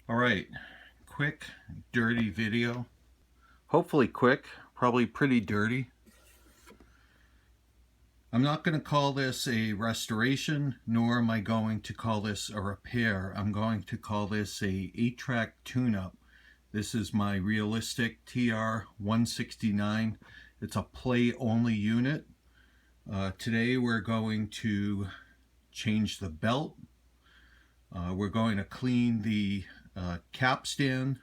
All right, quick, dirty video. Hopefully quick, probably pretty dirty. I'm not going to call this a restoration, nor am I going to call this a repair. I'm going to call this a 8-track tune-up. This is my realistic TR-169. It's a play-only unit. Today we're going to change the belt. We're going to clean the capstan,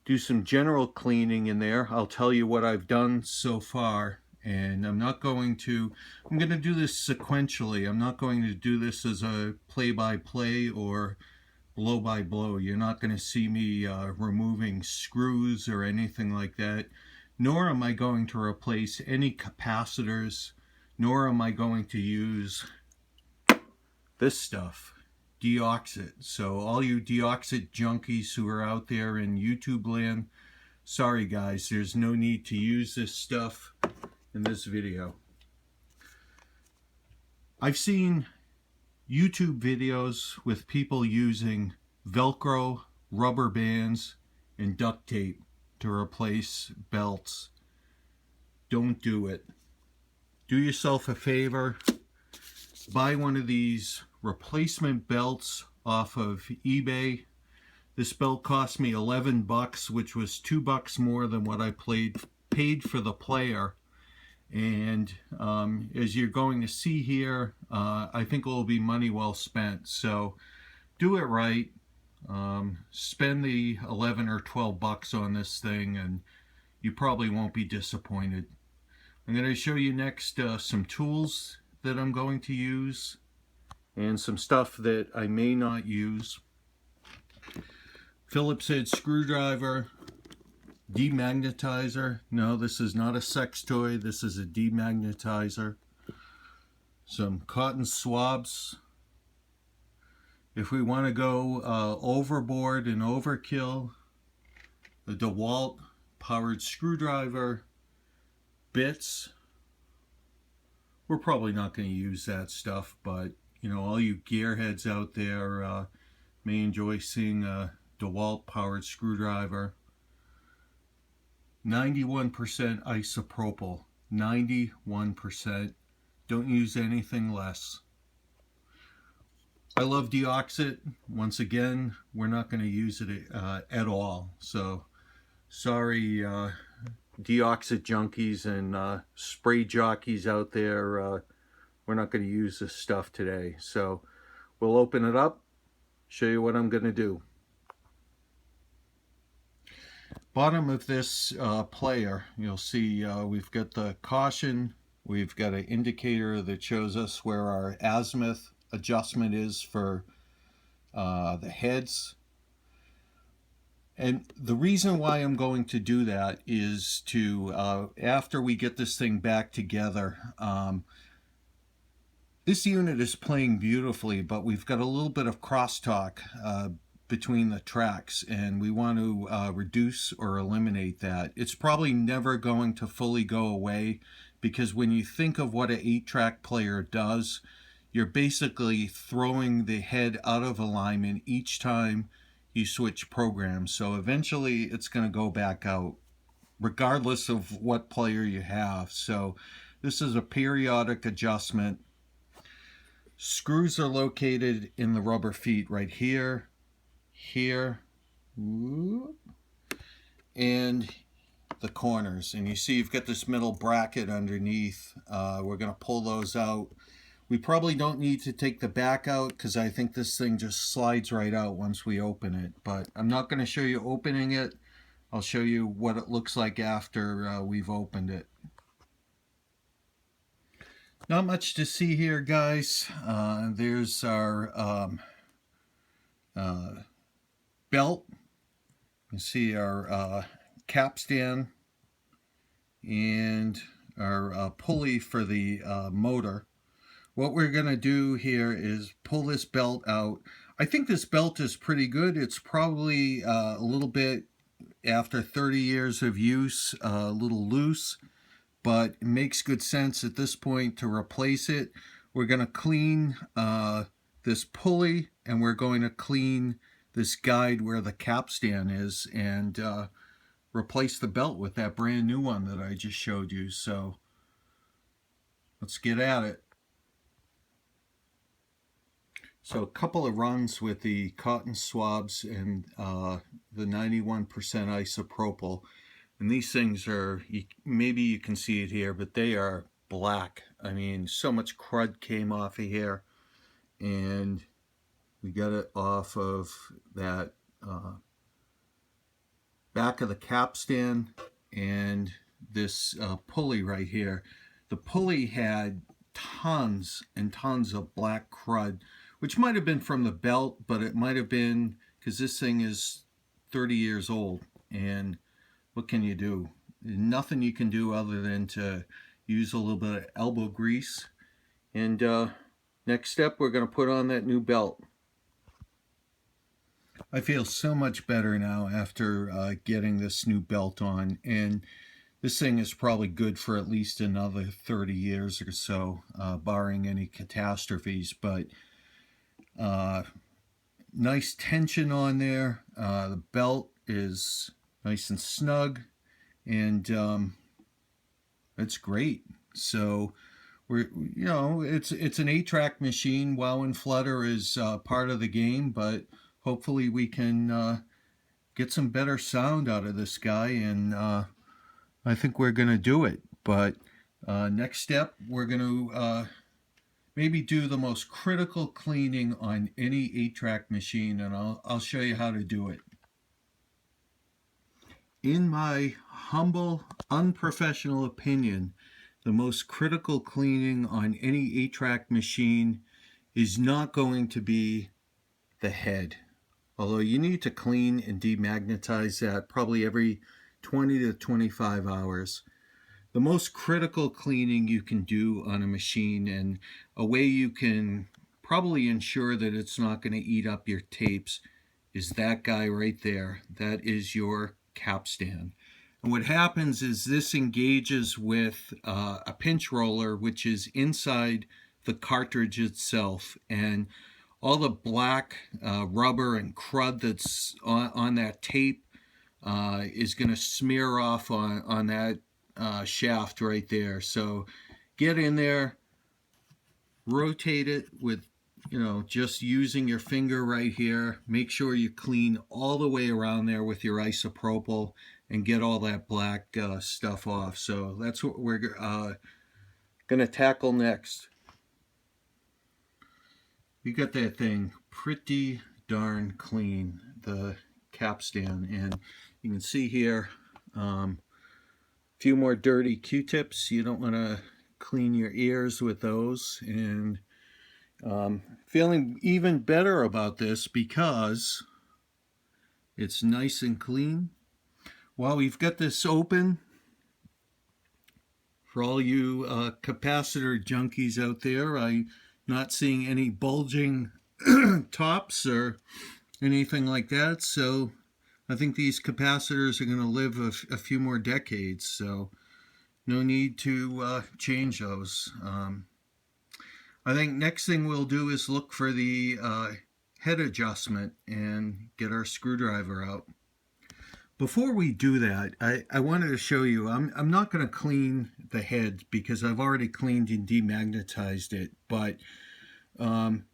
do some general cleaning in there. I'll tell you what I've done so far, and I'm going to do this sequentially. I'm not going to do this as a play-by-play or blow-by-blow. You're not going to see me removing screws or anything like that, nor am I going to replace any capacitors, nor am I going to use this stuff, deoxit. So all you deoxit junkies who are out there in YouTube land, sorry guys, there's no need to use this stuff in this video. I've seen YouTube videos with people using Velcro, rubber bands, and duct tape to replace belts. Don't do it. Do yourself a favor. Buy one of these replacement belts off of eBay. This belt cost me 11 bucks, which was $2 more than what I paid for the player. And as you're going to see here, I think it will be money well spent. So do it right. Spend the 11 or 12 bucks on this thing and you probably won't be disappointed. I'm going to show you next some tools that I'm going to use and some stuff that I may not use. Phillips head screwdriver, demagnetizer. No, this is not a sex toy. This is a demagnetizer. Some cotton swabs. If we want to go overboard and overkill, the DeWalt powered screwdriver, bits. We're probably not going to use that stuff, but you know, all you gearheads out there may enjoy seeing a DeWalt powered screwdriver. 91% isopropyl. 91%. Don't use anything less. I love deoxit. Once again, we're not going to use it at all. So sorry, deoxit junkies and spray jockeys out there. We're not going to use this stuff today. So we'll open it up, show you what I'm going to do. Bottom of this player, you'll see we've got the caution. We've got an indicator that shows us where our azimuth adjustment is for the heads. And the reason why I'm going to do that is to, after we get this thing back together, this unit is playing beautifully, but we've got a little bit of crosstalk between the tracks, and we want to reduce or eliminate that. It's probably never going to fully go away, because when you think of what an 8-track player does, you're basically throwing the head out of alignment each time you switch programs. So eventually it's going to go back out, regardless of what player you have. So this is a periodic adjustment. Screws are located in the rubber feet right here, here, and the corners. And you see you've got this middle bracket underneath. We're going to pull those out. We probably don't need to take the back out because I think this thing just slides right out once we open it. But I'm not going to show you opening it. I'll show you what it looks like after we've opened it. Not much to see here, guys. There's our belt. You can see our capstan and our pulley for the motor. What we're going to do here is pull this belt out. I think this belt is pretty good. It's probably a little bit, after 30 years of use, a little loose, but it makes good sense at this point to replace it. We're going to clean this pulley, and we're going to clean this guide where the capstan is and replace the belt with that brand new one that I just showed you. So let's get at it. So a couple of runs with the cotton swabs and the 91% isopropyl. And these things are, maybe you can see it here, but they are black. I mean, so much crud came off of here. And we got it off of that back of the capstan and this pulley right here. The pulley had tons and tons of black crud, which might have been from the belt, but it might have been because this thing is 30 years old. And what can you do? Nothing you can do other than to use a little bit of elbow grease. And next step, we're going to put on that new belt. I feel so much better now after getting this new belt on, and this thing is probably good for at least another 30 years or so, barring any catastrophes. But nice tension on there. The belt is nice and snug, and it's great. So we're, it's an 8-track machine. Wow and Flutter is part of the game, but hopefully we can get some better sound out of this guy, and I think we're going to do it. But next step, we're going to maybe do the most critical cleaning on any 8-track machine, and I'll show you how to do it. In my humble, unprofessional opinion, the most critical cleaning on any 8-track machine is not going to be the head. Although you need to clean and demagnetize that probably every 20 to 25 hours. The most critical cleaning you can do on a machine, and a way you can probably ensure that it's not going to eat up your tapes, is that guy right there. That is your capstan. And what happens is this engages with a pinch roller, which is inside the cartridge itself, and all the black rubber and crud that's on that tape is going to smear off on that shaft right there. So get in there, rotate it with, just using your finger right here. Make sure you clean all the way around there with your isopropyl and get all that black stuff off. So that's what we're going to tackle next. We got that thing pretty darn clean, the capstan, and you can see here a few more dirty Q-tips. You don't want to clean your ears with those. And feeling even better about this because it's nice and clean. While we've got this open, for all you capacitor junkies out there, I'm not seeing any bulging tops or anything like that. So I think these capacitors are going to live a few more decades. So no need to change those. I think next thing we'll do is look for the head adjustment and get our screwdriver out. Before we do that, I wanted to show you, I'm not going to clean the head because I've already cleaned and demagnetized it, but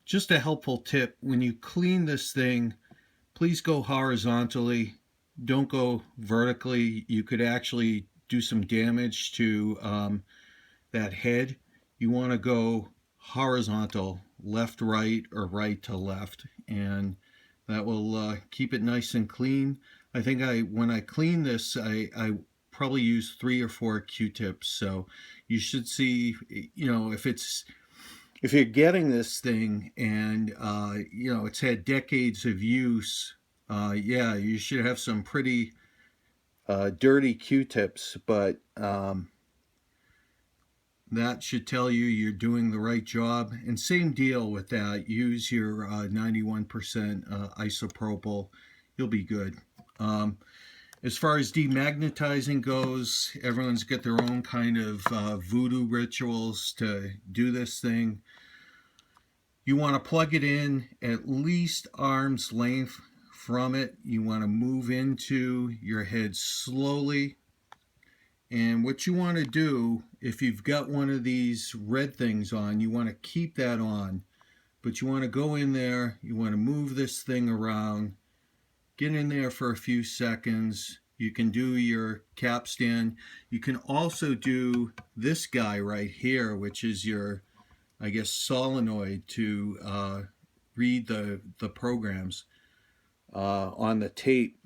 just a helpful tip, when you clean this thing, please go horizontally, don't go vertically. You could actually do some damage to that head. You want to go horizontal, left, right, or right to left, and that will keep it nice and clean. I think when I clean this, I probably use 3 or 4 Q-tips. So you should see, if you're getting this thing and it's had decades of use, yeah, you should have some pretty dirty Q-tips, but that should tell you you're doing the right job. And same deal with that. Use your 91% isopropyl. You'll be good. As far as demagnetizing goes, everyone's got their own kind of voodoo rituals to do this thing. You want to plug it in at least arm's length from it. You want to move into your head slowly. And what you want to do, if you've got one of these red things on, you want to keep that on. But you want to go in there, you want to move this thing around, get in there for a few seconds. You can do your capstan. You can also do this guy right here, which is your, I guess, solenoid to read the programs on the tape,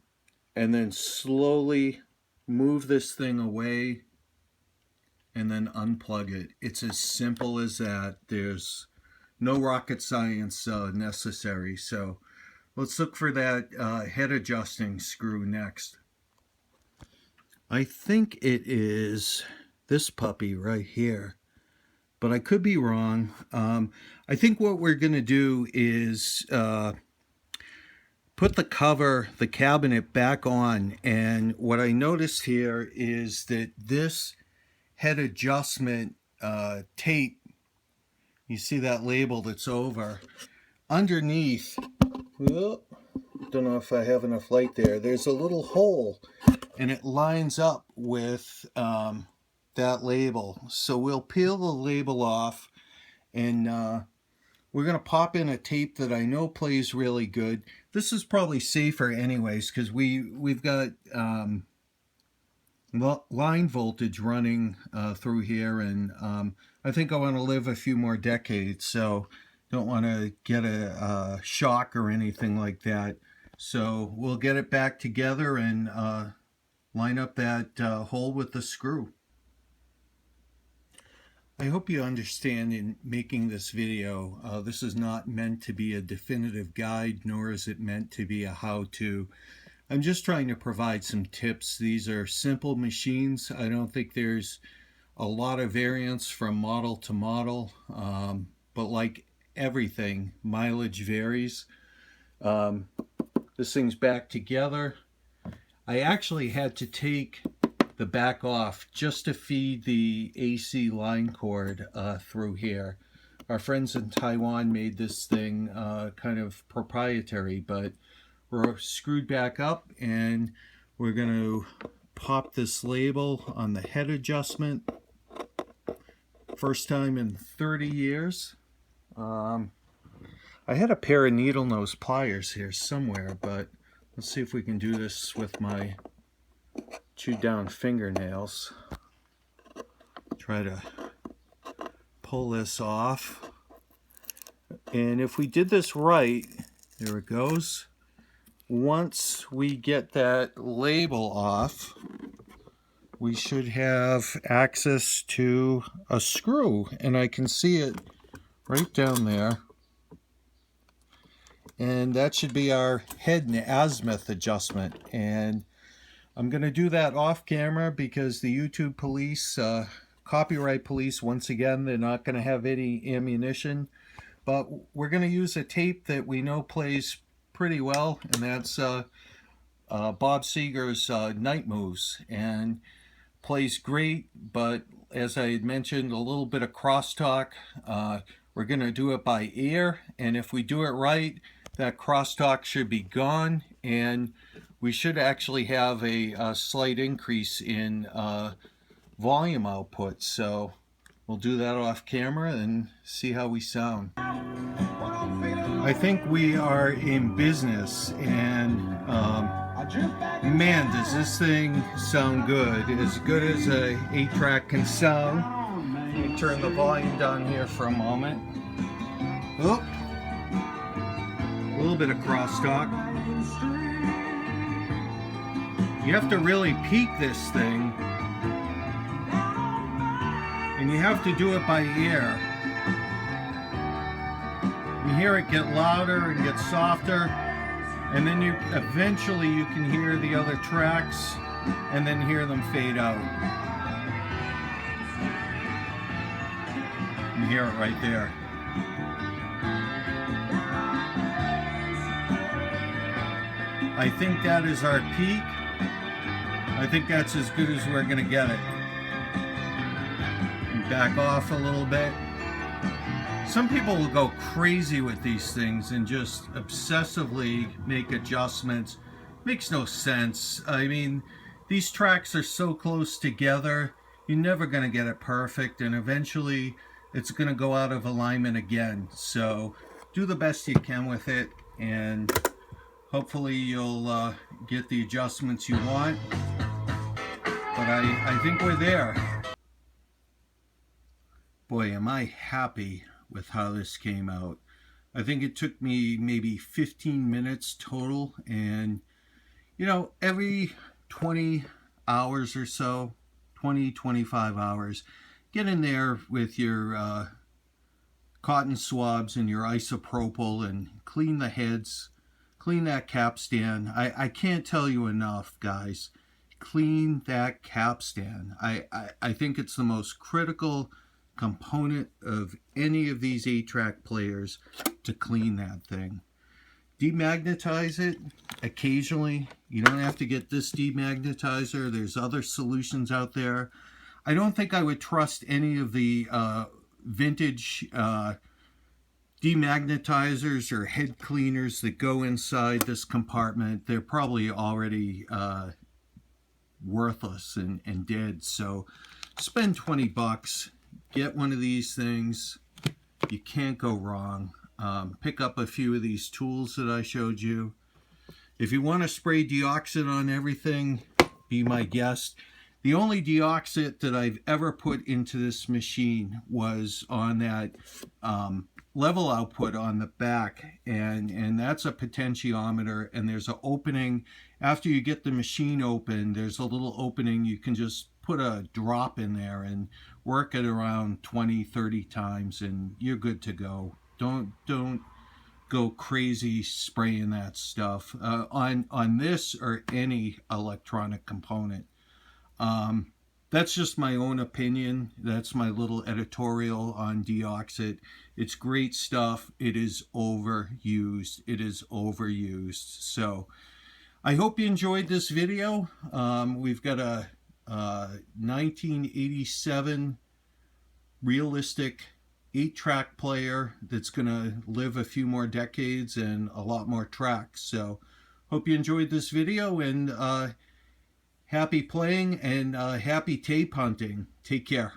and then slowly move this thing away and then unplug it. It's as simple as that. There's no rocket science necessary. So let's look for that head adjusting screw next. I think it is this puppy right here, but I could be wrong. I think what we're going to do is put the cover, the cabinet back on, and what I noticed here is that this head adjustment tape, you see that label that's over, underneath, don't know if I have enough light there, there's a little hole, and it lines up with that label. So we'll peel the label off, and we're going to pop in a tape that I know plays really good. This is probably safer anyways, because we've got line voltage running through here, and I think I want to live a few more decades, so don't want to get a shock or anything like that. So we'll get it back together and line up that hole with the screw. I hope you understand in making this video, this is not meant to be a definitive guide, nor is it meant to be a how-to. I'm just trying to provide some tips. These are simple machines. I don't think there's a lot of variance from model to model, but like everything, mileage varies. This thing's back together. I actually had to take the back off just to feed the AC line cord through here. Our friends in Taiwan made this thing kind of proprietary, but we're screwed back up, and we're going to pop this label on the head adjustment. First time in 30 years. I had a pair of needle nose pliers here somewhere, but let's see if we can do this with my chewed down fingernails. Try to pull this off, and if we did this right, there it goes. Once we get that label off, we should have access to a screw, and I can see it right down there, and that should be our head and azimuth adjustment. And I'm going to do that off camera because the YouTube police, copyright police, once again, they're not going to have any ammunition. But we're going to use a tape that we know plays pretty well, and that's Bob Seger's Night Moves, and plays great. But as I had mentioned, a little bit of crosstalk. We're going to do it by ear, and if we do it right, that crosstalk should be gone, and we should actually have a slight increase in volume output. So we'll do that off camera and see how we sound. I think we are in business, and man, does this thing sound good. As good as a 8-track can sound. Let me turn the volume down here for a moment. Oh, a little bit of crosstalk. You have to really peak this thing, and you have to do it by ear. You hear it get louder and get softer, and then eventually you can hear the other tracks and then hear them fade out. You hear it right there. I think that is our peak. I think that's as good as we're going to get it. And back off a little bit. Some people will go crazy with these things and just obsessively make adjustments. Makes no sense. I mean, these tracks are so close together, you're never going to get it perfect, and eventually it's going to go out of alignment again. So do the best you can with it, and hopefully you'll get the adjustments you want. But I think we're there. Boy, am I happy with how this came out. I think it took me maybe 15 minutes total, and you know, every 20 hours or so, 25 hours, get in there with your cotton swabs and your isopropyl and clean the heads, clean that capstan. I can't tell you enough, guys. Clean that capstan. I think it's the most critical component of any of these 8-track players, to clean that thing. Demagnetize it occasionally. You don't have to get this demagnetizer. There's other solutions out there. I don't think I would trust any of the vintage demagnetizers or head cleaners that go inside this compartment. They're probably already worthless and dead. So spend 20 bucks. Get one of these things. You can't go wrong. Pick up a few of these tools that I showed you. If you want to spray deoxit on everything, be my guest. The only deoxit that I've ever put into this machine was on that level output on the back, and that's a potentiometer, and there's an opening. After you get the machine open, there's a little opening. You can just put a drop in there and work it around 20-30 times, and you're good to go. Don't go crazy spraying that stuff on this or any electronic component. That's just my own opinion. That's my little editorial on deoxit. It's great stuff. It is overused. It is overused. So I hope you enjoyed this video. We've got a 1987 realistic 8-track player that's going to live a few more decades and a lot more tracks. So hope you enjoyed this video, and happy playing and happy tape hunting. Take care.